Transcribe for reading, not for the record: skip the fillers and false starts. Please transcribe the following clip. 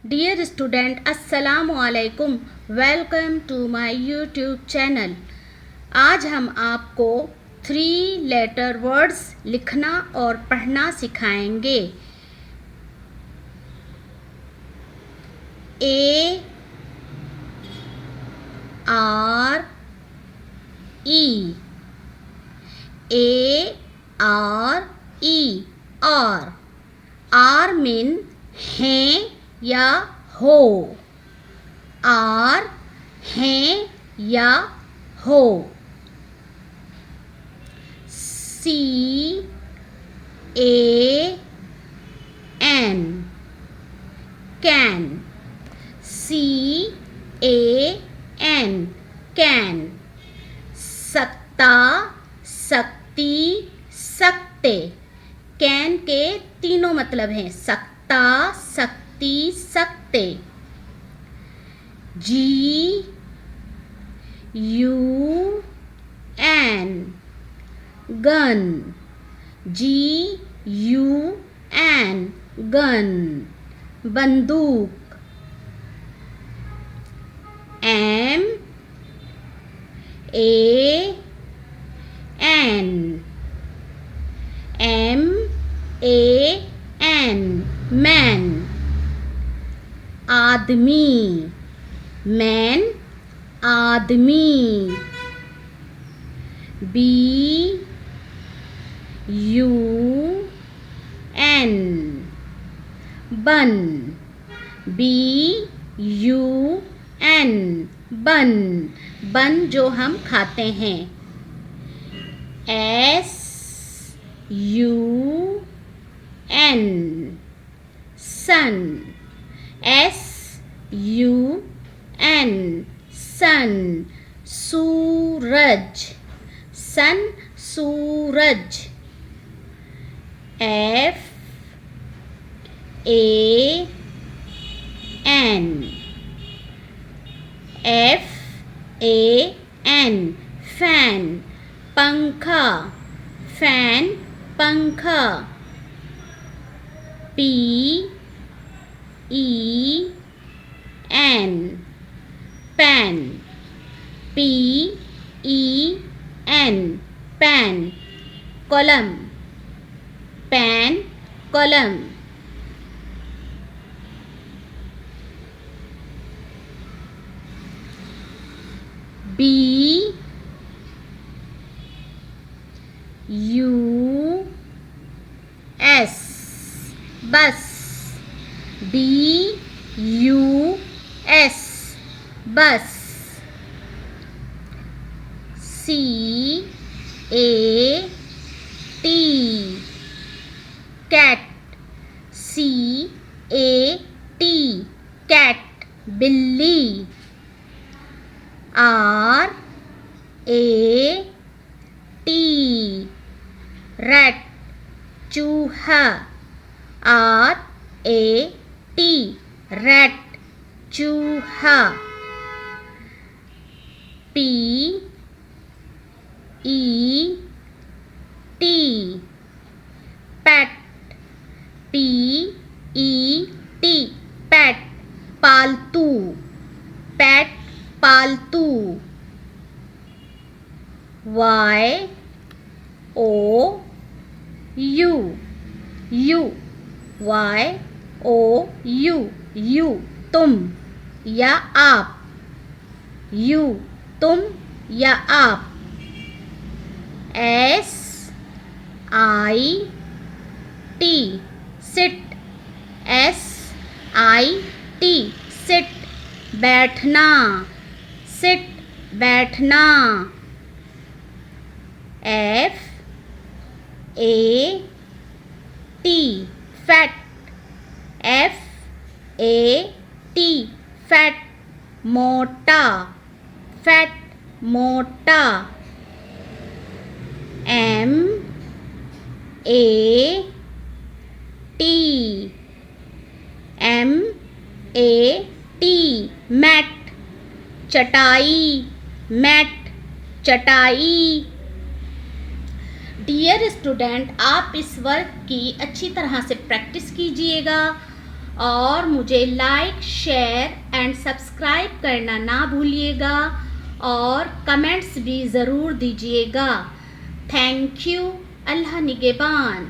Dear student अस्सलाम वालेकुम, welcome to my YouTube channel. आज हम आपको 3 लेटर वर्ड्स लिखना और पढ़ना सिखाएंगे। A R E, A R E, R mean हैं या हो, आर हैं या हो। C A N, can, C A N, can. सकता, सकती, सकते। कैन के तीनों मतलब हैं, सकता, सकती, सकते। G U N, gun, G U N, gun, बंदूक। M A N, M A N, man, आदमी, मैन, आदमी। B U N, bun, B U N, bun, bun जो हम खाते हैं। S U N, sun, S U N, sun, सूरज, sun, सूरज। F A N, F A N, fan, पंखा, fan, पंखा। P E N, pen, P E N, pen, कलम, pen, कलम। B U S, bus, B U S, bus. C A T, cat, C A T, cat, बिल्ली। R A T, rat, चूहा, R A T, rat, चूहा। P E T, pet, P E T, pet, पालतू, pet, पालतू। Y O U, you, Y O U, you, तुम या आप, you, तुम या आप। S I T, sit, S I T, sit, बैठना, सिट, बैठना। F A T, fat, F A T, fat, मोटा, फैट, मोटा। M A T, M A T, mat, चटाई, मैट, चटाई। डियर स्टूडेंट, आप इस वर्क की अच्छी तरह से प्रैक्टिस कीजिएगा और मुझे लाइक, शेयर एंड सब्सक्राइब करना ना भूलिएगा और कमेंट्स भी ज़रूर दीजिएगा। Thank you. अल्लाह निगहबान।